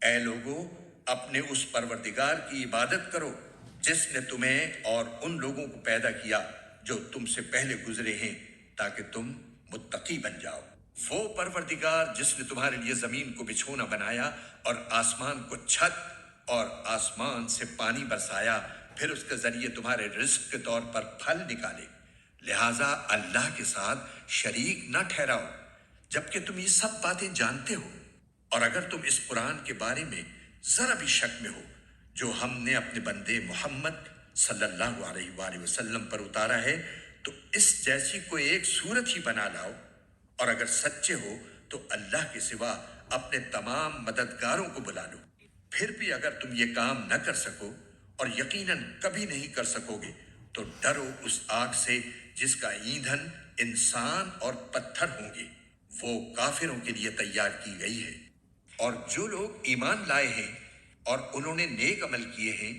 اے لوگو، اپنے اس پروردگار کی عبادت کرو جس نے تمہیں اور ان لوگوں کو پیدا کیا جو تم سے پہلے گزرے ہیں، تاکہ تم متقی بن جاؤ۔ وہ پروردگار جس نے تمہارے لیے زمین کو بچھونا بنایا اور آسمان کو چھت اور آسمان سے پانی برسایا، پھر اس کے ذریعے تمہارے رزق کے طور پر پھل نکالے، لہٰذا اللہ کے ساتھ شریک نہ ٹھہراؤ جبکہ تم یہ سب باتیں جانتے ہو۔ اور اگر تم اس قرآن کے بارے میں ذرا بھی شک میں ہو جو ہم نے اپنے بندے محمد صلی اللہ علیہ وآلہ وسلم پر اتارا ہے، تو اس جیسی کوئی ایک صورت ہی بنا لاؤ، اور اگر سچے ہو تو اللہ کے سوا اپنے تمام مددگاروں کو بلا لو۔ پھر بھی اگر تم یہ کام نہ کر سکو، اور یقیناً کبھی نہیں کر سکو گے، تو ڈرو اس آگ سے جس کا ایندھن انسان اور پتھر ہوں گے، وہ کافروں کے لیے تیار کی گئی ہے۔ اور جو لوگ ایمان لائے ہیں اور انہوں نے نیک عمل کیے ہیں،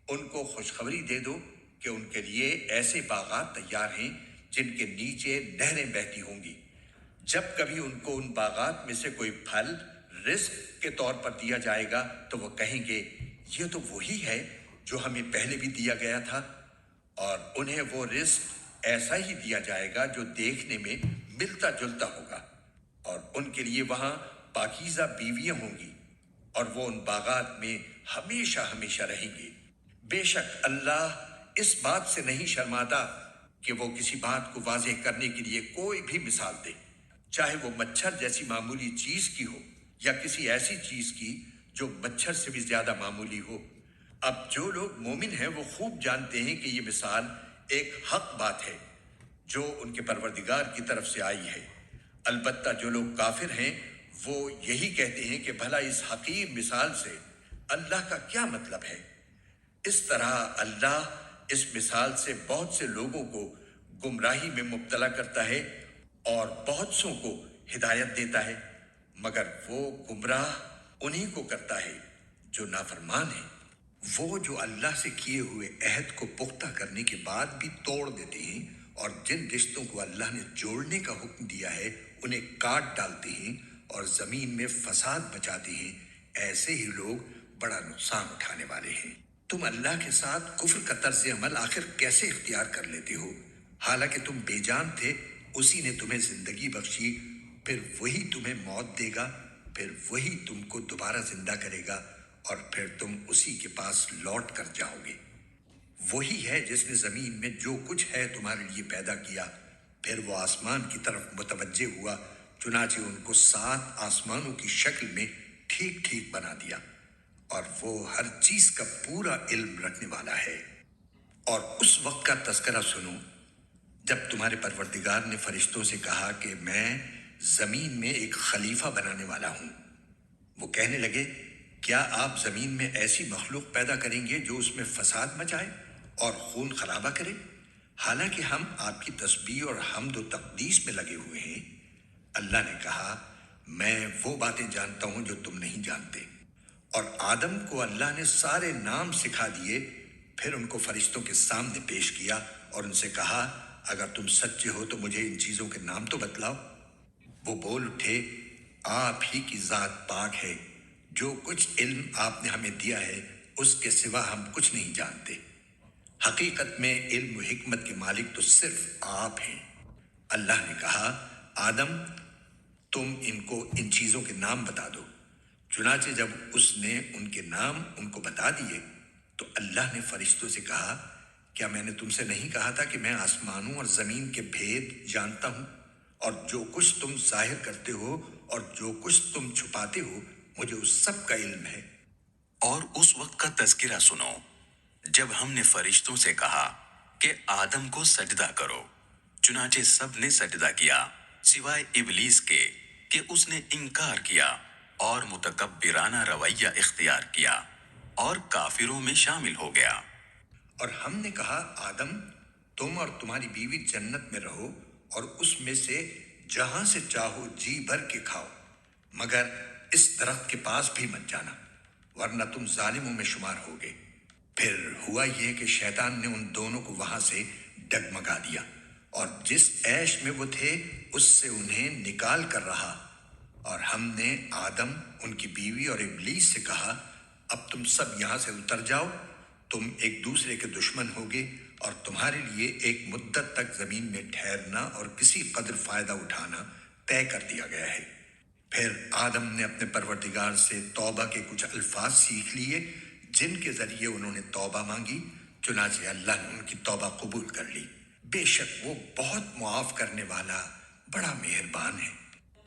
ان کو خوشخبری دے دو کہ ان کے لیے ایسے باغات تیار ہیں جن کے نیچے نہریں بہتی ہوں گی۔ جب کبھی ان کو ان باغات میں سے کوئی پھل رزق کے طور پر دیا جائے گا تو وہ کہیں گے، یہ تو وہی ہے جو ہمیں پہلے بھی دیا گیا تھا، اور انہیں وہ رزق ایسا ہی دیا جائے گا جو دیکھنے میں ملتا جلتا ہوگا، اور ان کے لیے وہاں پاکیزہ بیویاں ہوں گی، اور وہ ان باغات میں ہمیشہ ہمیشہ رہیں گے۔ بے شک اللہ اس بات سے نہیں شرماتا کہ وہ کسی بات کو واضح کرنے کے لیے کوئی بھی مثال دے، چاہے وہ مچھر جیسی معمولی چیز کی ہو یا کسی ایسی چیز کی جو مچھر سے بھی زیادہ معمولی ہو۔ اب جو لوگ مومن ہیں وہ خوب جانتے ہیں کہ یہ مثال ایک حق بات ہے جو ان کے پروردگار کی طرف سے آئی ہے۔ البتہ جو لوگ کافر ہیں وہ یہی کہتے ہیں کہ بھلا اس حقیر مثال سے اللہ کا کیا مطلب ہے۔ اس طرح اللہ اس مثال سے بہت سے لوگوں کو گمراہی میں مبتلا کرتا ہے اور بہت سوں کو ہدایت دیتا ہے، مگر وہ گمراہ انہی کو کرتا ہے جو نافرمان ہیں۔ وہ جو اللہ سے کیے ہوئے عہد کو پختہ کرنے کے بعد بھی توڑ دیتے ہیں، اور جن رشتوں کو اللہ نے جوڑنے کا حکم دیا ہے انہیں کاٹ ڈالتے ہیں اور زمین میں فساد مچاتے ہیں، ایسے ہی لوگ بڑا نقصان اٹھانے والے ہیں۔ تم اللہ کے ساتھ کفر کا طرز عمل آخر کیسے اختیار کر لیتے ہو؟ حالانکہ تم بے جان تھے، اسی نے تمہیں زندگی بخشی، پھر وہی تمہیں موت دے گا، پھر وہی تم کو دوبارہ زندہ کرے گا، اور پھر تم اسی کے پاس لوٹ کر جاؤ گے۔ وہی ہے جس نے زمین میں جو کچھ ہے تمہارے لیے پیدا کیا، پھر وہ آسمان کی طرف متوجہ ہوا، چنانچہ ان کو 7 آسمانوں کی شکل میں ٹھیک ٹھیک بنا دیا، اور وہ ہر چیز کا پورا علم رکھنے والا ہے۔ اور اس وقت کا تذکرہ سنو جب تمہارے پروردگار نے فرشتوں سے کہا کہ میں زمین میں ایک خلیفہ بنانے والا ہوں۔ وہ کہنے لگے، کیا آپ زمین میں ایسی مخلوق پیدا کریں گے جو اس میں فساد مچائے اور خون خرابہ کرے؟ حالانکہ ہم آپ کی تسبیح اور حمد و تقدیس میں لگے ہوئے ہیں۔ اللہ نے کہا، میں وہ باتیں جانتا ہوں جو تم نہیں جانتے۔ اور آدم کو اللہ نے سارے نام سکھا دیے، پھر ان کو فرشتوں کے سامنے پیش کیا اور ان سے کہا، اگر تم سچے ہو تو مجھے ان چیزوں کے نام تو بتلاؤ۔ وہ بول اٹھے، آپ ہی کی ذات پاک ہے، جو کچھ علم آپ نے ہمیں دیا ہے اس کے سوا ہم کچھ نہیں جانتے۔ حقیقت میں علم و حکمت کے مالک تو صرف آپ ہیں۔ اللہ نے کہا، آدم تم ان کو ان چیزوں کے نام بتا دو۔ چنانچہ جب اس نے ان کے نام ان کو بتا دیے تو اللہ نے فرشتوں سے کہا، کیا میں نے تم سے نہیں کہا تھا کہ میں آسمانوں اور زمین کے بھید جانتا ہوں، اور جو کچھ تم ظاہر کرتے ہو اور جو کچھ تم چھپاتے ہو مجھے اس سب کا علم ہے۔ اور اس وقت کا تذکرہ سنو جب ہم نے فرشتوں سے کہا کہ آدم کو سجدہ کرو، چنانچہ سب نے سجدہ کیا سوائے ابلیس کے کہ اس نے انکار کیا اور متکبرانہ رویہ اختیار کیا اور کافروں میں شامل ہو گیا۔ اور ہم نے کہا، آدم تم اور تمہاری بیوی جنت میں رہو اور اس میں سے جہاں سے چاہو جی بھر کے کھاؤ، مگر اس درخت کے پاس بھی مت جانا ورنہ تم ظالموں میں شمار ہوگے۔ پھر ہوا یہ کہ شیطان نے ان دونوں کو وہاں سے ڈگمگا دیا، اور جس عیش میں وہ تھے اس سے انہیں نکال کر رہا، اور ہم نے آدم، ان کی بیوی اور ابلیس سے کہا، اب تم سب یہاں سے اتر جاؤ، تم ایک دوسرے کے دشمن ہوگے اور تمہارے لیے ایک مدت تک زمین میں ٹھہرنا اور کسی قدر فائدہ اٹھانا طے کر دیا گیا ہے۔ پھر آدم نے اپنے پروردگار سے توبہ کے کچھ الفاظ سیکھ لیے جن کے ذریعے انہوں نے توبہ مانگی، چنانچہ اللہ نے ان کی توبہ قبول کر لی۔ بے شک وہ بہت معاف کرنے والا، بڑا مہربان ہے۔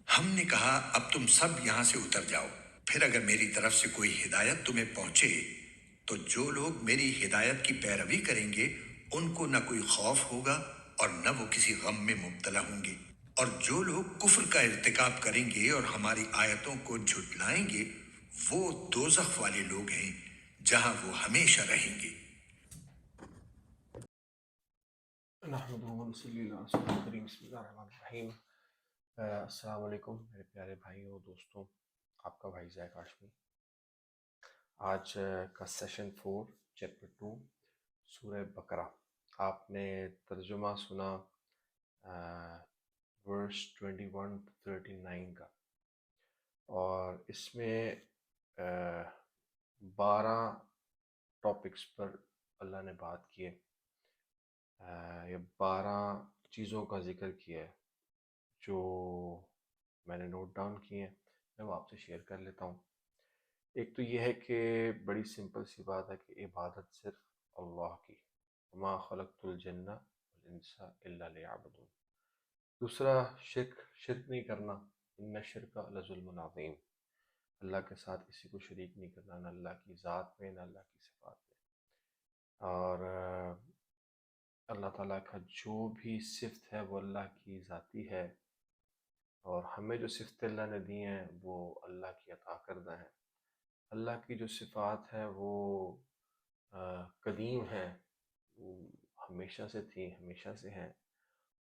ہم نے کہا، اب تم سب یہاں سے اتر جاؤ، پھر اگر میری طرف سے کوئی ہدایت تمہیں پہنچے تو جو لوگ میری ہدایت کی پیروی کریں گے ان کو نہ کوئی خوف ہوگا اور نہ وہ کسی غم میں مبتلا ہوں گے، اور جو لوگ کفر کا ارتکاب کریں گے اور ہماری آیتوں کو جھٹلائیں گے وہ دوزخ والے لوگ ہیں جہاں وہ ہمیشہ رہیں گے۔ نحمدہ و نصلی علی رسول کریم، بسم اللہ الرحمن الرحیم۔ السلام علیکم میرے پیارے بھائیوں دوستوں، آپ کا بھائی ذائق ہاشمی۔ آج کا سیشن 4 چیپٹر 2 سورہ بقرہ۔ آپ نے ترجمہ سنا ورس 21 to 39 کا، اور اس میں 12 ٹاپکس پر اللہ نے بات کی ہے، یہ 12 چیزوں کا ذکر کیا ہے جو میں نے نوٹ ڈاؤن کیے ہیں، میں وہ آپ سے شیئر کر لیتا ہوں۔ ایک تو یہ ہے کہ بڑی سمپل سی بات ہے کہ عبادت صرف اللہ کی، وما خلقت الجن والانس الا لیعبدون۔ دوسرا شرک نہیں کرنا، ان الشرک لظلم عظیم، اللہ کے ساتھ کسی کو شریک نہیں کرنا، نہ اللہ کی ذات میں نہ اللہ کی صفات میں۔ اور اللہ تعالیٰ کا جو بھی صفت ہے وہ اللہ کی ذاتی ہے، اور ہمیں جو صفت اللہ نے دی ہیں وہ اللہ کی عطا کردہ ہیں۔ اللہ کی جو صفات ہیں وہ قدیم ہیں، وہ ہمیشہ سے تھیں، ہمیشہ سے ہیں،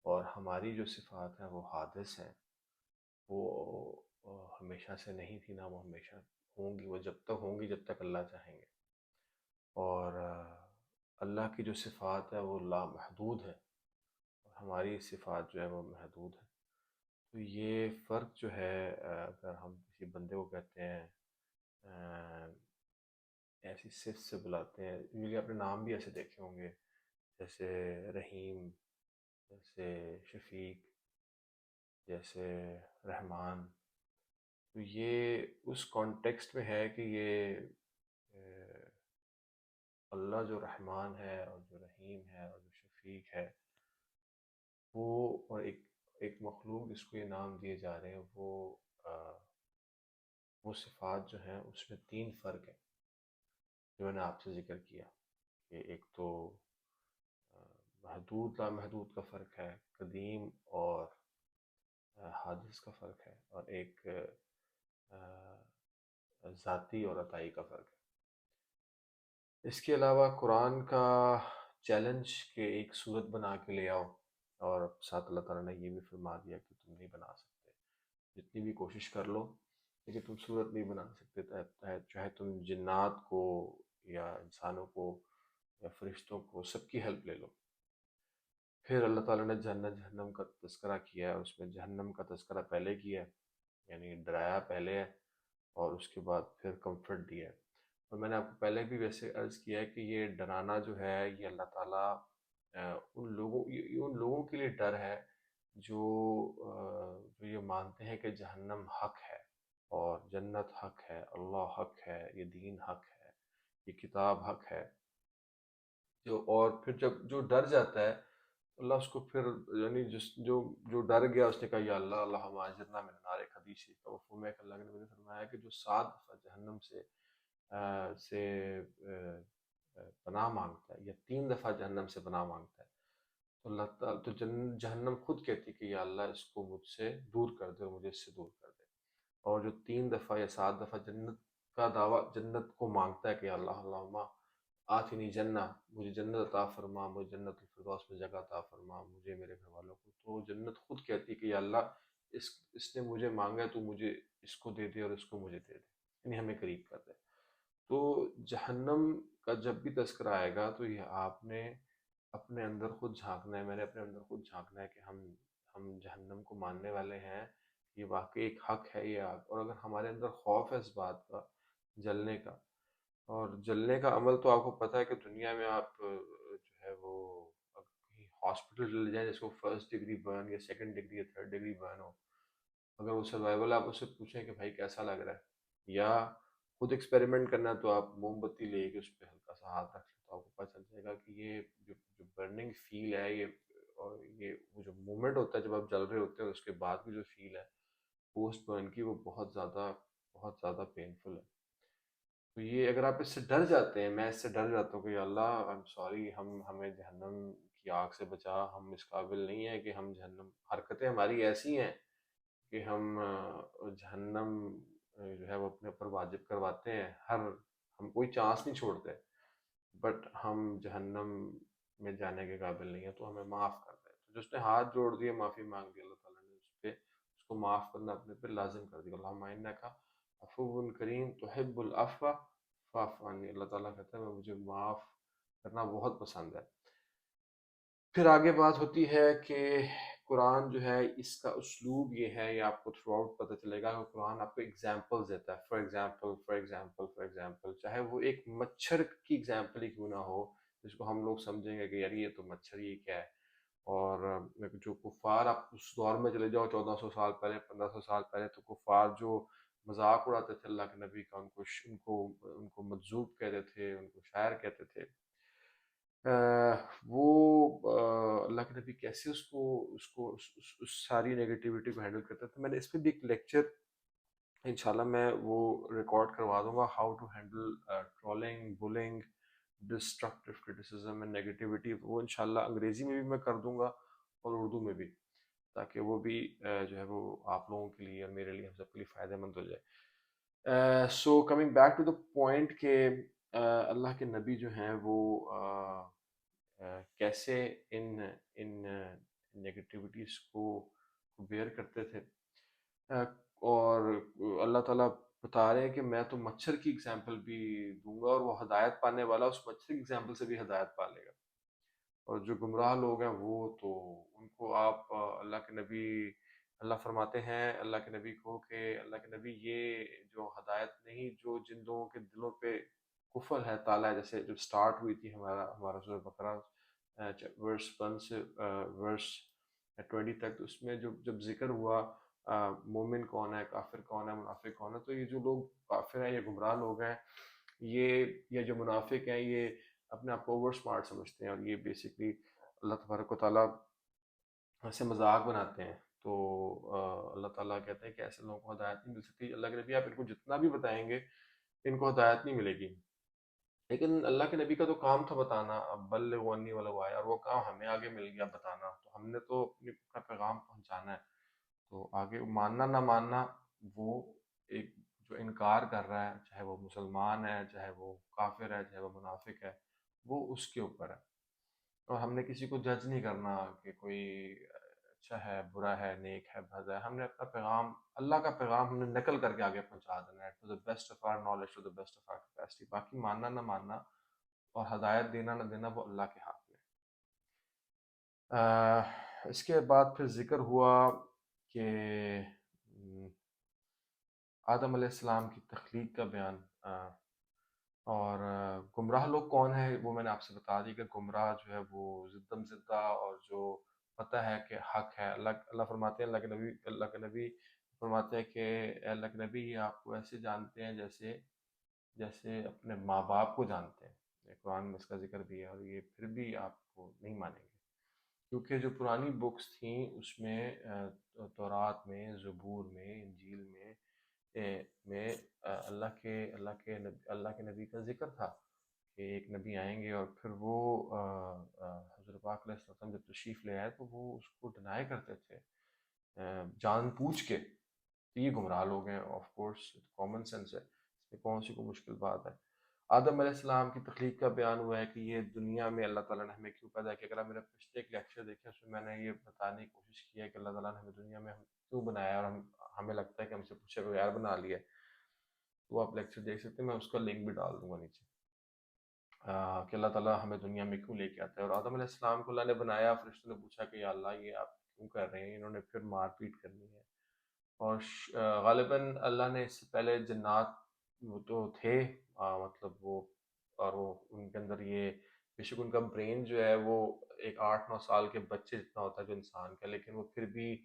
اور ہماری جو صفات ہیں وہ حادث ہیں، وہ ہمیشہ سے نہیں تھی، نہ وہ ہمیشہ ہوں گی، وہ جب تک ہوں گی جب تک اللہ چاہیں گے۔ اور اللہ کی جو صفات ہے وہ لامحدود ہے، اور ہماری صفات جو ہے وہ محدود ہے۔ تو یہ فرق جو ہے، اگر ہم کسی بندے کو کہتے ہیں ایسی صفت سے بلاتے ہیں، کیونکہ آپ نے نام بھی ایسے دیکھے ہوں گے، جیسے رحیم، جیسے شفیق، جیسے رحمان، تو یہ اس کانٹیکسٹ میں ہے کہ یہ اللہ جو رحمان ہے اور جو رحیم ہے اور جو شفیق ہے، وہ اور ایک مخلوق جس کو یہ نام دیے جا رہے ہیں، وہ صفات جو ہیں اس میں 3 فرق ہیں جو میں نے آپ سے ذکر کیا، کہ ایک تو محدود لامحدود کا فرق ہے، قدیم اور حادث کا فرق ہے، اور ایک ذاتی اور عطائی کا فرق ہے۔ اس کے علاوہ قرآن کا چیلنج کہ ایک صورت بنا کے لے آؤ، اور ساتھ اللہ تعالیٰ نے یہ بھی فرما دیا کہ تم نہیں بنا سکتے، جتنی بھی کوشش کر لو لیکن تم صورت نہیں بنا سکتے، چاہے تم جنات کو یا انسانوں کو یا فرشتوں کو، سب کی ہیلپ لے لو۔ پھر اللہ تعالیٰ نے جنت جہنم کا تذکرہ کیا ہے، اس میں جہنم کا تذکرہ پہلے کیا ہے، یعنی ڈرایا پہلے ہے، اور اس کے بعد پھر کمفرٹ دیا ہے۔ اور میں نے آپ کو پہلے بھی ویسے عرض کیا ہے کہ یہ ڈرانا جو ہے یہ اللہ تعالیٰ ان لوگوں کے لیے ڈر ہے جو یہ مانتے ہیں کہ جہنم حق ہے اور جنت حق ہے، اللہ حق ہے، یہ دین حق ہے، یہ کتاب حق ہے۔ اور پھر جب جو ڈر جاتا ہے اللہ اس کو پھر، یعنی جو ڈر گیا اس نے کہا یا اللہ اللہم اجرنا من النار، ایک حدیث کا مفہوم ہے کہ اللہ کے نبی نے فرمایا کہ جو 7 دفعہ جہنم سے پناہ مانگتا ہے یا 3 دفعہ جہنم سے پناہ مانگتا ہے تو اللہ تعالیٰ تو جہنم خود کہتی کہ یا اللہ اس کو مجھ سے دور کر دے اور مجھے اس سے دور کر دے، اور جو 3 دفعہ یا 7 دفعہ جنت کا دعویٰ، جنت کو مانگتا ہے کہ یا اللہ اللہم آتنی جنہ، مجھے جنت عطا فرما، مجھے جنت الفردوس میں جگہ عطا فرما، مجھے میرے گھر والوں کو، تو جنت خود کہتی کہ یا اللہ اس نے مجھے مانگا ہے تو مجھے اس کو دے دے اور اس کو مجھے دے دے، یعنی ہمیں قریب کر دے۔ تو جہنم کا جب بھی تذکرہ آئے گا تو یہ آپ نے اپنے اندر خود جھانکنا ہے، میں نے اپنے اندر خود جھانکنا ہے کہ ہم جہنم کو ماننے والے ہیں یہ واقعی ایک حق ہے یہ آگ، اور اگر ہمارے اندر خوف ہے اس بات کا جلنے کا، اور جلنے کا عمل تو آپ کو پتہ ہے کہ دنیا میں آپ جو ہے وہ کہیں ہاسپٹل چلے جائیں، جس کو فرسٹ ڈگری برن یا سیکنڈ ڈگری یا تھرڈ ڈگری برن ہو، اگر وہ سروائیول آپ اس سے پوچھیں کہ بھائی کیسا لگ رہا ہے، یا خود ایکسپیریمنٹ کرنا ہے، تو آپ موم بتی لے کے اس پہ ہلکا سا ہاتھ رکھ لیں تو آپ کو پتہ چل جائے گا کہ یہ جو برننگ فیل ہے، یہ اور یہ وہ جو مومنٹ ہوتا ہے جب آپ جل رہے ہوتے ہیں، اور اس کے بعد کی جو فیل ہے پوسٹ برن کی، وہ بہت زیادہ پینفل ہے۔ تو یہ اگر آپ اس سے ڈر جاتے ہیں، میں اس سے ڈر جاتا ہوں کہ یا اللہ آئی ایم سوری، ہمیں جہنم کی آگ سے بچا، ہم اس قابل نہیں ہیں کہ ہم جہنم، حرکتیں ہماری ایسی ہیں کہ ہم جہنم جو ہے وہ اپنے اوپر واجب کرواتے ہیں، ہم کوئی چانس نہیں چھوڑتے، بٹ ہم جہنم میں جانے کے قابل نہیں ہیں، تو ہمیں معاف کر دیں۔ تو جس نے ہاتھ جوڑ دیے، معافی مانگ دی، اللہ تعالیٰ نے اس کو معاف کرنا اپنے پہ لازم کر دیا۔ اللہم انک عفو کریم تحب العفو فاعف عنی، اللہ تعالیٰ کہتا ہے مجھے معاف کرنا بہت پسند ہے۔ پھر آگے بات ہوتی ہے کہ قرآن جو ہے اس کا اسلوب یہ ہے، یہ آپ کو تھرو آؤٹ پتہ چلے گا کہ قرآن آپ کو ایگزامپلز دیتا ہے، فار ایگزامپل، چاہے وہ ایک مچھر کی ایگزامپل ہی کیوں نہ ہو، جس کو ہم لوگ سمجھیں گے کہ یار یہ تو مچھر ہی کیا ہے، اور جو کفار، آپ اس دور میں چلے جاؤ 1400 سال پہلے، 1500 سال پہلے، تو کفار جو مذاق اڑاتے تھے اللہ کے نبی کا، ان کو مجذوب کہتے تھے، ان کو شاعر کہتے تھے، وہ اللہ کے نبی کیسے اس ساری نیگیٹیوٹی کو ہینڈل کرتے تھے۔ میں نے اس پہ بھی ایک لیکچر انشاءاللہ میں وہ ریکارڈ کروا دوں گا، how to handle trolling, bullying, destructive criticism and negativity, وہ انشاءاللہ انگریزی میں بھی میں کر دوں گا اور اردو میں بھی، تاکہ وہ بھی جو ہے وہ آپ لوگوں کے لیے اور میرے لیے، ہم سب کے لیے فائدہ مند ہو جائے۔ So coming back to the point کہ اللہ کے نبی جو ہیں وہ کیسے ان نیگیٹیوٹیز کو بیئر کرتے تھے، اور اللہ تعالیٰ بتا رہے ہیں کہ میں تو مچھر کی اگزامپل بھی دوں گا، اور وہ ہدایت پانے والا اس مچھر کی اگزامپل سے بھی ہدایت پا لے گا، اور جو گمراہ لوگ ہیں وہ تو ان کو آپ اللہ کے نبی، اللہ فرماتے ہیں اللہ کے نبی کو کہ اللہ کے نبی یہ جو ہدایت نہیں، جو جن لوگوں کے دلوں پہ کفر ہے، تالا ہے، جیسے جب سٹارٹ ہوئی تھی ہمارا سورہ بقرہ ورس 1 سے ورس 20 تک، تو اس میں جب ذکر ہوا مومن کون ہے، کافر کون ہے، منافق کون ہے، تو یہ جو لوگ کافر ہیں، یہ گمراہ لوگ ہیں، یہ جو منافق ہیں، یہ اپنے آپ کو اوور سمارٹ سمجھتے ہیں، اور یہ بیسکلی اللہ تبارک و تعالیٰ سے مذاق بناتے ہیں۔ تو اللہ تعالیٰ کہتے ہیں کہ ایسے لوگوں کو ہدایت نہیں مل سکتی، اللہ کے نبی آپ ان کو جتنا بھی بتائیں گے ان کو ہدایت نہیں ملے گی، لیکن اللہ کے نبی کا تو کام تھا بتانا، اب بلغوا عنی ولو آیہ، اور وہ کام ہمیں آگے مل گیا بتانا، تو ہم نے تو اپنا پیغام پہنچانا ہے، تو آگے ماننا نہ ماننا وہ ایک جو انکار کر رہا ہے، چاہے وہ مسلمان ہے، چاہے وہ کافر ہے، چاہے وہ منافق ہے، وہ اس کے اوپر ہے، اور ہم نے کسی کو جج نہیں کرنا کہ کوئی اچھا ہے، برا ہے، نیک ہے، بد ہے، ہم نے اپنا پیغام، اللہ کا پیغام ہم نے نقل کر کے آگے پہنچا دینا ہے to the best of our knowledge, to the best of our capacity, باقی ماننا نہ ماننا اور ہدایت دینا نہ دینا وہ اللہ کے ہاتھ میں۔ اس کے بعد پھر ذکر ہوا کہ آدم علیہ السلام کی تخلیق کا بیان، اور گمراہ لوگ کون ہیں، وہ میں نے آپ سے بتا دی کہ گمراہ جو ہے وہ زدم زدہ، اور جو پتہ ہے کہ حق ہے، اللہ فرماتے ہیں، اللہ کے نبی فرماتے ہیں کہ اے اللہ کے نبی، یہ آپ کو ایسے جانتے ہیں جیسے اپنے ماں باپ کو جانتے ہیں، یہ قرآن میں اس کا ذکر بھی ہے، اور یہ پھر بھی آپ کو نہیں مانیں گے، کیونکہ جو پرانی بکس تھیں اس میں تورات میں، زبور میں، انجیل میں اللہ کے نبی کا ذکر تھا کہ ایک نبی آئیں گے، اور پھر وہ حضرت پاک علیہ السلام جب تشریف لے آئے تو وہ اس کو ڈینائی کرتے تھے جان پوچھ کے، تو یہ گمراہ لوگ ہیں، آف کورس کامن سینس ہے، اس میں کون سی کوئی مشکل بات ہے۔ آدم علیہ السلام کی تخلیق کا بیان ہوا ہے کہ یہ دنیا میں اللہ تعالیٰ نے ہمیں کیوں پیدا کیا، اگر آپ میرا پچھلے ایک لیکچر دیکھیں اس میں میں نے یہ بتانے کی کوشش کی ہے کہ اللہ تعالیٰ نے ہمیں دنیا میں کیوں بنایا، اور ہمیں لگتا ہے کہ ہم سے پوچھے بغیر بنا لیا، تو آپ لیکچر دیکھ سکتے ہیں، میں اس کا لنک بھی ڈال دوں گا نیچے، کہ اللہ تعالیٰ ہمیں دنیا میں کیوں لے کے آتا ہے، اور آدم علیہ السلام کو اللہ نے بنایا، فرشتوں نے پوچھا کہ یا اللہ یہ آپ کیوں کر رہے ہیں، انہوں نے پھر مار پیٹ کرنی ہے، اور غالباً اللہ نے اس سے پہلے جنات وہ تو تھے، مطلب وہ، اور وہ ان کے اندر یہ بے شک ان کا برین جو ہے وہ ایک 8 9 سال کے بچے جتنا ہوتا ہے جو انسان کا، لیکن وہ پھر بھی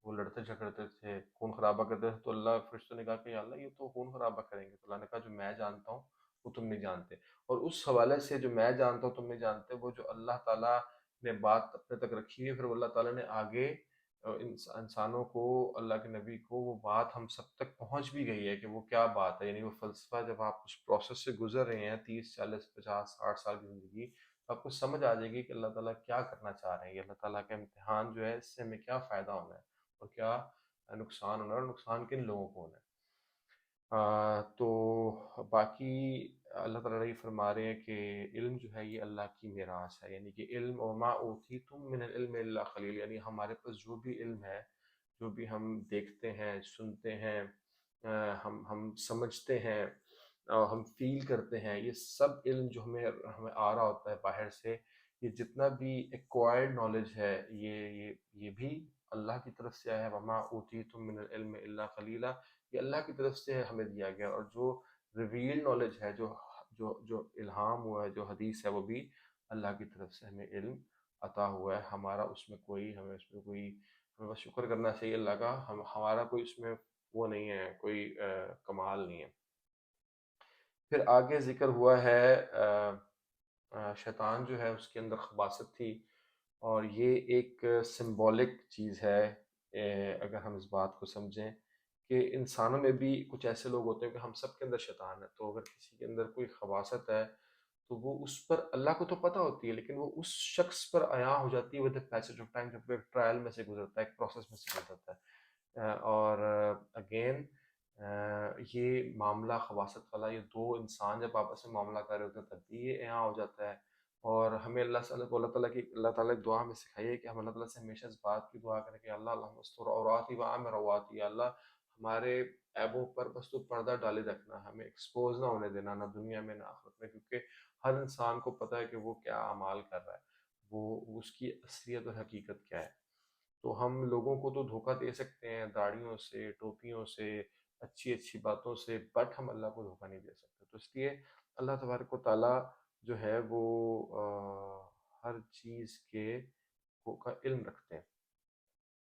وہ لڑتے جھگڑتے تھے، خون خرابہ کرتے تھے. تو اللہ فرشتوں نے کہا کہ یا اللہ یہ تو خون خرابہ کریں گے. تو اللہ نے کہا جو میں جانتا ہوں وہ تم نہیں جانتے. اور اس حوالے سے جو میں جانتا ہوں تم نہیں جانتے، وہ جو اللہ تعالیٰ نے بات اپنے تک رکھی ہے، پھر وہ اللہ تعالیٰ نے آگے انسانوں کو، اللہ کے نبی کو وہ بات ہم سب تک پہنچ بھی گئی ہے کہ وہ کیا بات ہے. یعنی وہ فلسفہ جب آپ اس پروسیس سے گزر رہے ہیں 30 40 50 60 سال کی زندگی، تو آپ کو سمجھ آ جائے گی کہ اللہ تعالیٰ کیا کرنا چاہ رہے ہیں. یہ اللہ تعالیٰ کا امتحان جو ہے اس سے ہمیں کیا فائدہ ہونا ہے اور کیا نقصان ہونا ہے، اور نقصان کن لوگوں کو ہونا ہے. تو باقی اللہ تعالیٰ یہ فرما رہے ہیں کہ علم جو ہے یہ اللہ کی میراث ہے. یعنی کہ علم، وما اوتیتم من العلم الا قلیل، یعنی ہمارے پاس جو بھی علم ہے، جو بھی ہم دیکھتے ہیں، سنتے ہیں، ہم سمجھتے ہیں اور ہم فیل کرتے ہیں، یہ سب علم جو ہمیں آ رہا ہوتا ہے باہر سے، یہ جتنا بھی ایکوائرڈ نالج ہے، یہ بھی اللہ کی طرف سے آیا ہے. وما اوتیتم من العلم الا قلیلا، یہ اللہ کی طرف سے ہمیں دیا گیا. اور جو ریویل نالج ہے، جو الہام ہوا ہے، جو حدیث ہے، وہ بھی اللہ کی طرف سے ہمیں علم عطا ہوا ہے. ہمارا اس میں کوئی، ہمیں بس شکر کرنا چاہیے اللہ کا. ہمارا کوئی اس میں وہ نہیں ہے، کوئی کمال نہیں ہے. پھر آگے ذکر ہوا ہے شیطان جو ہے اس کے اندر خباثت تھی، اور یہ ایک سمبولک چیز ہے. اگر ہم اس بات کو سمجھیں کہ انسانوں میں بھی کچھ ایسے لوگ ہوتے ہیں کہ ہم سب کے اندر شیطان ہے، تو اگر کسی کے اندر کوئی خباثت ہے تو وہ اس پر اللہ کو تو پتہ ہوتی ہے، لیکن وہ اس شخص پر عیاں ہو جاتی ہے ود پیسج آف ٹائم، جب وہ ایک ٹرائل میں سے گزرتا ہے، ایک پروسیس میں سے گزرتا ہے. اور اگین یہ معاملہ خباثت والا، یہ دو انسان جب آپس میں معاملہ کر رہے ہوتے ہیں تب بھی یہ عیاں ہو جاتا ہے. اور ہمیں اللہ تعالیٰ کی دعا میں سکھائی ہے کہ ہم اللہ تعالیٰ سے ہمیشہ اس بات کی دعا کریں کہ اللہ اللہم استر عوراتی و آمن رواتی، یا اللہ ہمارے عیبوں پر بس تو پردہ ڈالے رکھنا، ہمیں ایکسپوز نہ ہونے دینا، نہ دنیا میں نہ آخرت میں، کیونکہ ہر انسان کو پتہ ہے کہ وہ کیا اعمال کر رہا ہے، وہ اس کی اصلیت اور حقیقت کیا ہے. تو ہم لوگوں کو تو دھوکہ دے سکتے ہیں داڑھیوں سے، ٹوپیوں سے، اچھی اچھی باتوں سے، بٹ ہم اللہ کو دھوکہ نہیں دے سکتے. تو اس لیے اللہ تبارک و تعالیٰ جو ہے وہ ہر چیز کا علم رکھتے ہیں.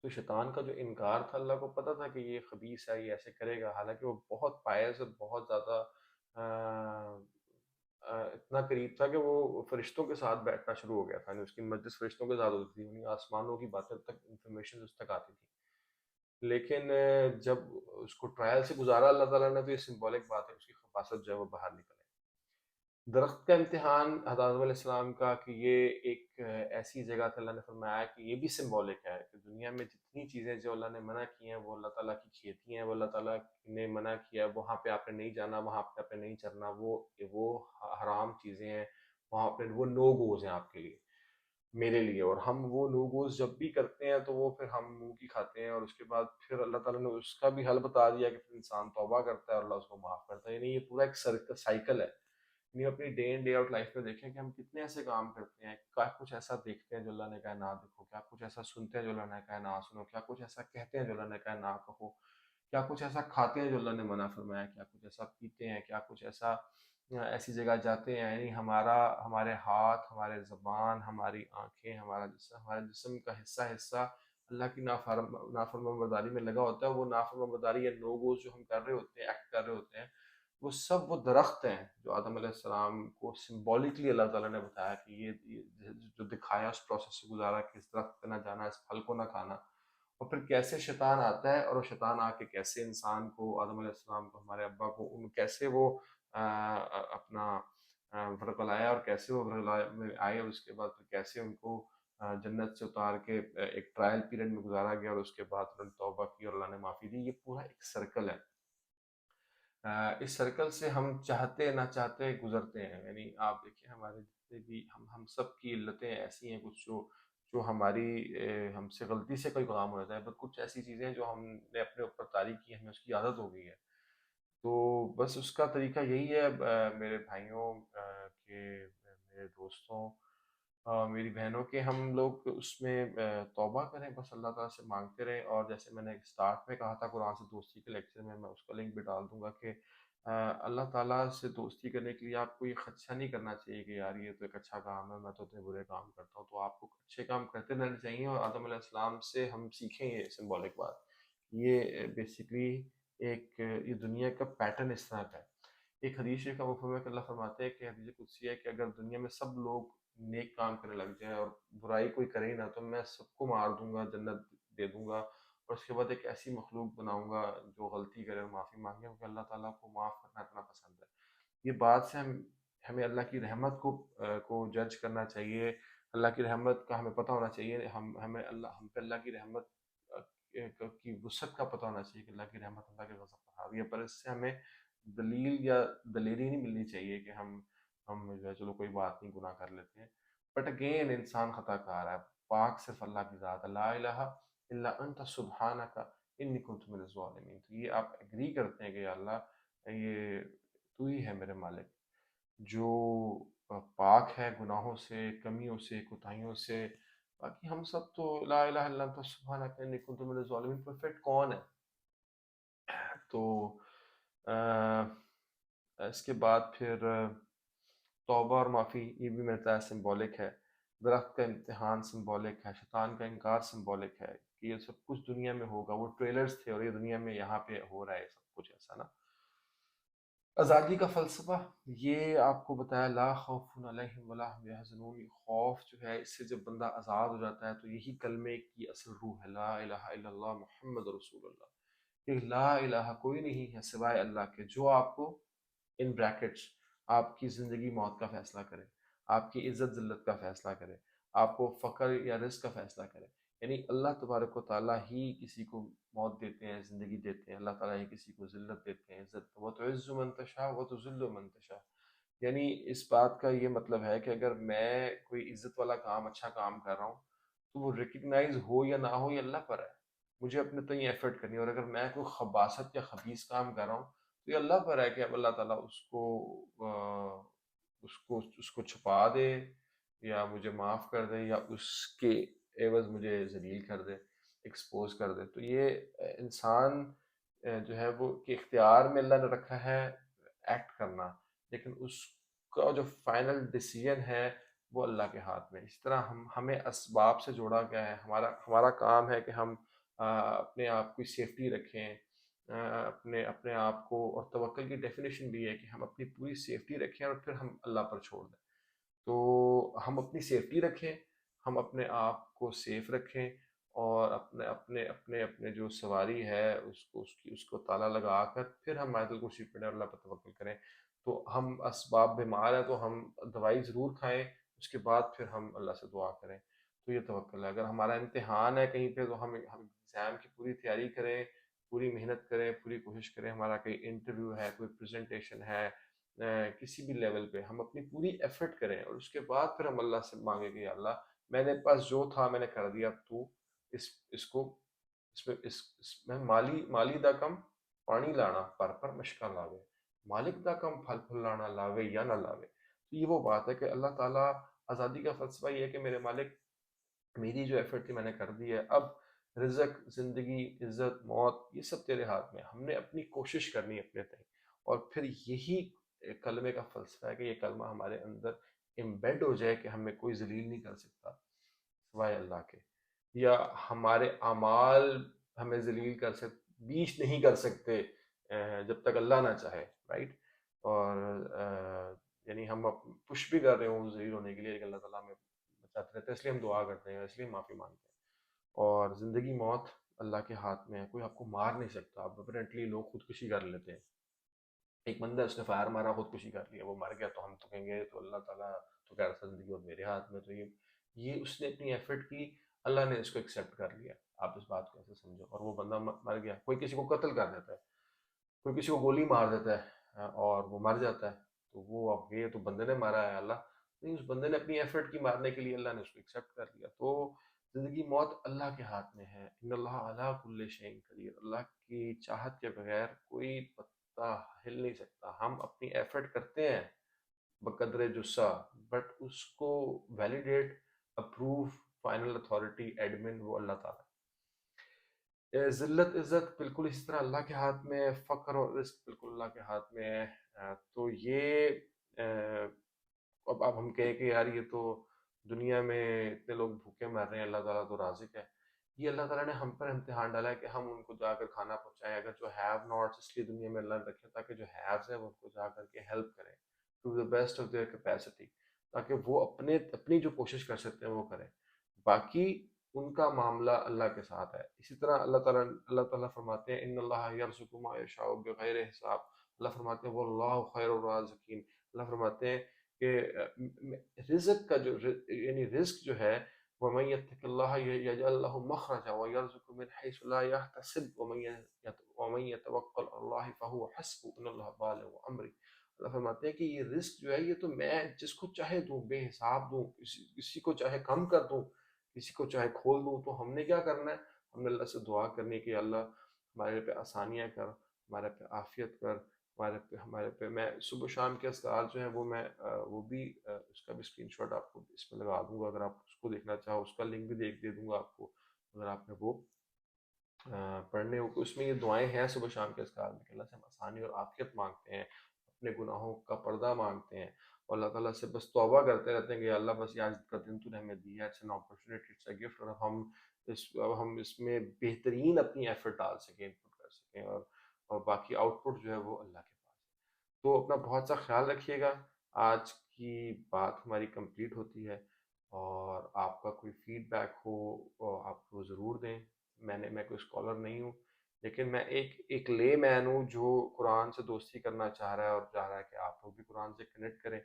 تو شیطان کا جو انکار تھا، اللہ کو پتہ تھا کہ یہ خبیث ہے، یہ ایسے کرے گا، حالانکہ وہ بہت پائز اور بہت زیادہ اتنا قریب تھا کہ وہ فرشتوں کے ساتھ بیٹھنا شروع ہو گیا تھا. یعنی اس کی مجلس فرشتوں کے ساتھ ہوتی تھی، انہیں آسمانوں کی باتیں تک، انفارمیشن اس تک آتی تھی. لیکن جب اس کو ٹرائل سے گزارا اللہ تعالیٰ نے، تو یہ سمبولک بات ہے، اس کی خفاصت جو ہے وہ باہر نکل آئی. درخت کا امتحان حضرت آدم علیہ السلام کا، کہ یہ ایک ایسی جگہ تھا، اللہ نے فرمایا کہ یہ بھی سمبولک ہے کہ دنیا میں جتنی چیزیں جو اللہ نے منع کی ہیں وہ اللہ تعالیٰ کی کھیتی ہیں، وہ اللہ تعالیٰ نے منع کیا وہاں پہ آپ نے نہیں جانا، وہاں پہ آپ نے نہیں چرنا، وہ حرام چیزیں ہیں، وہاں پہ وہ نو گوز ہیں آپ کے لیے، میرے لیے. اور ہم وہ نو گوز جب بھی کرتے ہیں تو وہ پھر ہم منہ کی کھاتے ہیں، اور اس کے بعد پھر اللہ تعالیٰ نے اس کا بھی حل بتا دیا کہ پھر انسان توبہ کرتا ہے اور اللہ اس کو معاف کرتا ہے. یعنی یہ پورا ایک سائیکل ہے. یعنی اپنی day in day out life میں دیکھیں کہ ہم کتنے ایسے کام کرتے ہیں، کیا کچھ ایسا دیکھتے ہیں جو اللہ نے کہا نہ دیکھو، کیا کچھ ایسا سنتے ہیں جو اللہ نے کہا نہ سنو، کیا کچھ ایسا کہتے ہیں جو اللہ نے کہا نہ کہو، کیا کچھ ایسا کھاتے ہیں جو اللہ نے منع فرمایا، کیا کچھ ایسا پیتے ہیں، کیا کچھ ایسا ایسی جگہ جاتے ہیں. یعنی ہمارے ہاتھ، ہمارے زبان، ہماری آنکھیں، ہمارے جسم کا حصہ اللہ کی نافرمان برداری میں لگا ہوتا ہے. وہ نافرمان برداری یا نو گوز جو ہم کر رہے ہوتے ہیں، ایکٹ کر رہے ہوتے ہیں، وہ سب وہ درخت ہیں جو آدم علیہ السلام کو سمبولکلی اللہ تعالیٰ نے بتایا کہ یہ جو دکھایا، اس پروسیس سے گزارا کہ اس درخت پہ نہ جانا، اس پھل کو نہ کھانا. اور پھر کیسے شیطان آتا ہے، اور وہ شیطان آ کے کیسے انسان کو، آدم علیہ السلام کو، ہمارے ابا کو، کیسے وہ اپنا ورگلایا، اور کیسے وہ ورگلایا میں آئے، اور اس کے بعد پھر کیسے ان کو جنت سے اتار کے ایک ٹرائل پیریڈ میں گزارا گیا، اور اس کے بعد انہوں نے توبہ کی اور اللہ نے معافی دی. یہ پورا ایک سرکل ہے. اس سرکل سے ہم چاہتے نہ چاہتے گزرتے ہیں. یعنی آپ دیکھیں ہمارے جتنے بھی ہم سب کی علتیں ایسی ہیں کچھ جو ہم سے غلطی سے کوئی کام ہو جاتا ہے، بٹ کچھ ایسی چیزیں ہیں جو ہم نے اپنے اوپر طاری کی، ہمیں اس کی عادت ہو گئی ہے. تو بس اس کا طریقہ یہی ہے میرے بھائیوں، کہ میرے دوستوں، میری بہنوں کے ہم لوگ اس میں توبہ کریں، بس اللہ تعالیٰ سے مانگتے رہیں، اور جیسے میں نے اسٹارٹ میں کہا تھا قرآن سے دوستی کے لیکچر میں اس کا لنک بھی ڈال دوں گا کہ اللہ تعالیٰ سے دوستی کرنے کے لیے آپ کو یہ خدشہ نہیں کرنا چاہیے کہ یار یہ تو ایک اچھا کام ہے، میں تو اتنے برے کام کرتا ہوں، تو آپ کو اچھے کام کرتے رہنے چاہیے، اور آدم علیہ السلام سے ہم سیکھیں یہ سمبولک بات، یہ بیسکلی ایک یہ دنیا کا پیٹرن اس طرح کا ہے۔ ایک حدیث شریف کا مفہوم ہے کہ اللہ فرماتے ہیں کہ حدیث قدسی ہے کہ اگر دنیا میں سب لوگ نیک کام کرنے لگ جائیں اور برائی کوئی کرے ہی نہ، تو میں سب کو مار دوں گا، جنت دے دوں گا، اور اس کے بعد ایک ایسی مخلوق بناؤں گا جو غلطی کرے اور معافی مانگے، کیونکہ اللہ تعالیٰ کو معاف کرنا اتنا پسند ہے۔ یہ بات سے ہمیں اللہ کی رحمت کو جج کرنا چاہیے، اللہ کی رحمت کا ہمیں پتہ ہونا چاہیے، ہم پہ اللہ کی رحمت کی وسعت کا پتہ ہونا چاہیے کہ اللہ کی رحمت اللہ کے غضب پر حاوی ہے، پر اس سے ہمیں دلیل یا دلیری نہیں ملنی چاہیے کہ ہم جو ہے چلو کوئی بات نہیں، گناہ کر لیتے ہیں، بٹ اگین انسان خطا کار ہے، پاک صرف اللہ کی ذات ہے، لا الہ الا انت سبحانک انی کنت من الظالمین۔ تو یہ آپ اگری کرتے ہیں کہ یا اللہ یہ تو ہی ہے میرے مالک جو پاک ہے گناہوں سے، کمیوں سے، کوتاہیوں سے، باقی ہم سب تو لا الہ الا انت سبحانک انی کنت من الظالمین، پرفیکٹ کون ہے؟ تو اس کے بعد پھر توبہ اور معافی، یہ بھی میرے خیال سمبولک ہے، درخت کا امتحان سمبولک ہے، شیطان کا انکار سمبولک ہے کہ یہ سب کچھ دنیا میں ہوگا، وہ ٹریلرز تھے اور یہ دنیا میں یہاں پہ ہو رہا ہے سب کچھ ایسا نا۔ آزادی کا فلسفہ، یہ آپ کو بتایا لا خوف علیہم ولا هم یحزنون، خوف جو ہے اس سے جب بندہ آزاد ہو جاتا ہے تو یہی کلمے کی اصل روح ہے، لا الہ الا اللہ محمد رسول اللہ، کہ لا الہ کوئی نہیں ہے سوائے اللہ کے جو آپ کو ان بریکٹس آپ کی زندگی موت کا فیصلہ کرے، آپ کی عزت ذلت کا فیصلہ کرے، آپ کو فقر یا رزق کا فیصلہ کرے، یعنی اللہ تبارک و تعالیٰ ہی کسی کو موت دیتے ہیں، زندگی دیتے ہیں، اللہ تعالیٰ ہی کسی کو ذلت دیتے ہیں، عزت، وَتُعِزُّ مَن تَشَاءُ وَتُذِلُّ مَن تَشَاءُ، یعنی اس بات کا یہ مطلب ہے کہ اگر میں کوئی عزت والا کام، اچھا کام کر رہا ہوں تو وہ ریکگنائز ہو یا نہ ہو یہ اللہ پر ہے، مجھے اپنے تئیں ایفرٹ کرنی ہے، اور اگر میں کوئی خباثت یا خبیث کام کر رہا ہوں تو یہ اللہ پر ہے کہ اب اللہ تعالیٰ اس کو چھپا دے یا مجھے معاف کر دے یا اس کے عوض مجھے ذلیل کر دے، ایکسپوز کر دے۔ تو یہ انسان جو ہے وہ کہ اختیار میں اللہ نے رکھا ہے ایکٹ کرنا، لیکن اس کا جو فائنل ڈیسیژن ہے وہ اللہ کے ہاتھ میں۔ اس طرح ہمیں اسباب سے جوڑا گیا ہے، ہمارا کام ہے کہ ہم اپنے آپ کی سیفٹی رکھیں، اپنے آپ کو، اور توکل کی ڈیفینیشن بھی ہے کہ ہم اپنی پوری سیفٹی رکھیں اور پھر ہم اللہ پر چھوڑ دیں۔ تو ہم اپنی سیفٹی رکھیں، ہم اپنے آپ کو سیف رکھیں، اور اپنے جو سواری ہے اس کو تالا لگا کر پھر ہم آیت الکرسی پڑھیں اور اللہ پر توکل کریں۔ تو ہم اسباب بیمار ہیں تو ہم دوائی ضرور کھائیں، اس کے بعد پھر ہم اللہ سے دعا کریں، تو یہ توکل ہے۔ اگر ہمارا امتحان ہے کہیں پہ تو ہم ایگزام کی پوری تیاری کریں، پوری محنت کریں، پوری کوشش کریں، ہمارا کوئی انٹرویو ہے، کوئی پریزنٹیشن ہے، کسی بھی لیول پہ ہم اپنی پوری ایفرٹ کریں، اور اس کے بعد پھر ہم اللہ سے مانگیں کہ یا اللہ میں نے پاس جو تھا میں نے کر دیا، تو اس میں مالی دا کم پانی لانا پر مشکا لاوے، مالک دا کم پھل پھل لانا لاوے یا نہ لاوے۔ تو یہ وہ بات ہے کہ اللہ تعالیٰ، آزادی کا فلسفہ یہ ہے کہ میرے مالک میری جو ایفرٹ تھی میں نے کر دی ہے، اب رزق، زندگی، عزت، موت یہ سب تیرے ہاتھ میں، ہم نے اپنی کوشش کرنی ہے اپنے تئیں، اور پھر یہی کلمے کا فلسفہ ہے کہ یہ کلمہ ہمارے اندر امبیڈ ہو جائے کہ ہمیں کوئی ذلیل نہیں کر سکتا سوائے اللہ کے، یا ہمارے اعمال ہمیں ذلیل کر سکتے، بیچ نہیں کر سکتے جب تک اللہ نہ چاہے، رائٹ؟ اور یعنی ہم پش بھی کر رہے ہوں ذلیل ہونے کے لیے، لیکن اللہ تعالیٰ ہمیں بچاتے رہتے ہیں، اس لیے ہم دعا کرتے ہیں، اس لیے معافی مانگتے ہیں۔ اور زندگی موت اللہ کے ہاتھ میں ہے، کوئی آپ کو مار نہیں سکتا۔ اب اپیرنٹلی لوگ خودکشی کر لیتے ہیں، ایک بندہ اس نے فائر مارا، خودکشی کر لیا، وہ مر گیا، تو ہم تو کہیں گے تو اللہ تعالیٰ تو کہہ رہا تھا زندگی اور میرے ہاتھ میں، تو یہ اس نے اپنی ایفرٹ کی، اللہ نے اس کو ایکسیپٹ کر لیا۔ آپ اس بات کو ایسے سمجھو، اور وہ بندہ مر گیا۔ کوئی کسی کو قتل کر دیتا ہے، کوئی کسی کو گولی مار دیتا ہے اور وہ مر جاتا ہے، تو وہ اب یہ تو بندے نے مارا ہے، اللہ نہیں، اس بندے نے اپنی ایفرٹ کی مارنے کے لیے، اللہ نے اس کو ایکسیپٹ کر لیا۔ تو زندگی موت اللہ کے ہاتھ میں ہے، ان اللہ علی کل شیء قدیر، اللہ کی چاہت کے بغیر کوئی پتا ہل نہیں سکتا۔ ہم اپنی ایفرٹ کرتے ہیں بقدر جسہ، بٹ اس کو validate, approve, final authority, admin وہ اللہ تعالیٰ ہے۔ ذلت عزت بالکل اسی طرح اللہ کے ہاتھ میں ہے، فقر اور رزق بالکل اللہ کے ہاتھ میں ہے۔ تو یہ اب ہم کہیں کہ یار یہ تو دنیا میں اتنے لوگ بھوکے مر رہے ہیں، اللہ تعالیٰ تو رازق ہے۔ یہ اللہ تعالیٰ نے ہم پر امتحان ڈالا ہے کہ ہم ان کو جا کر کھانا پہنچائیں، اگر جو ہیو ناٹس اس لیے دنیا میں اللہ نے رکھے تاکہ جو ہیوز ہیں وہ ان کو جا کر کے ہیلپ کریں to the best of their capacity, تاکہ وہ اپنی جو کوشش کر سکتے ہیں وہ کریں، باقی ان کا معاملہ اللہ کے ساتھ ہے۔ اسی طرح اللہ تعالیٰ فرماتے ہیں ان اللہ یرزق ما یشاء بغیر حساب، اللہ فرماتے ہیں واللہ خیر الرازقین، اللہ فرماتے ہیں کہ رزق کا جو یعنی رزق جو ہے، وَمَن يَتَّقِ اللَّهَ يَجْعَل لَّهُ مَخْرَجًا وَيَرْزُقْهُ مِنْ حَيْثُ لَا يَحْتَسِبُ وَمَن يَتَوَكَّلْ عَلَى اللَّهِ فَهُوَ حَسْبُهُ إِنَّ اللَّهَ بَالِغُ أَمْرِهِ۔ اللہ فرماتے ہیں کہ یہ رزق جو ہے یہ تو میں جس کو چاہے دوں، بے حساب دوں، کسی کو چاہے کم کر دوں، کسی کو چاہے کھول دوں۔ تو ہم نے کیا کرنا ہے؟ ہم نے اللہ سے دعا کرنی کہ اللہ ہمارے پہ آسانیاں کر، ہمارے پہ عافیت کر، ہمارے پہ میں صبح شام کے اذکار جو ہیں وہ میں وہ بھی اس کا بھی اسکرین شاٹ آپ کو اس میں لگا دوں گا، اگر آپ اس کو دیکھنا چاہو اس کا لنک بھی دے دوں گا آپ کو، اگر آپ نے وہ پڑھنے ہو۔ اس میں یہ دعائیں ہیں صبح شام کے اذکار میں کہ اللہ سے ہم آسانی اور عافیت مانگتے ہیں، اپنے گناہوں کا پردہ مانگتے ہیں، اور اللہ تعالیٰ سے بس توبہ کرتے رہتے ہیں کہ یا اللہ بس یہ آج کا دن تو نے ہمیں دیا ہے، it's an opportunity, it's a gift, اور اب ہم اس میں بہترین اپنی ایفرٹ ڈال سکیں، انپٹ کر سکیں، اور باقی آؤٹ پٹ جو ہے وہ اللہ کے پاس ہے۔ تو اپنا بہت سا خیال رکھیے گا۔ آج کی بات ہماری کمپلیٹ ہوتی ہے، اور آپ کا کوئی فیڈ بیک ہو آپ وہ ضرور دیں۔ میں کوئی اسکالر نہیں ہوں، لیکن میں ایک لے مین ہوں جو قرآن سے دوستی کرنا چاہ رہا ہے اور چاہ رہا ہے کہ آپ لوگ بھی قرآن سے کنیکٹ کریں،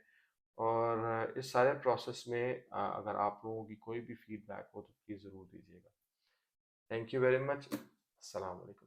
اور اس سارے پروسیس میں اگر آپ لوگوں کی کوئی بھی فیڈ بیک ہو تو پلیز ضرور دیجیے گا۔ تھینک یو ویری مچ، السلام علیکم۔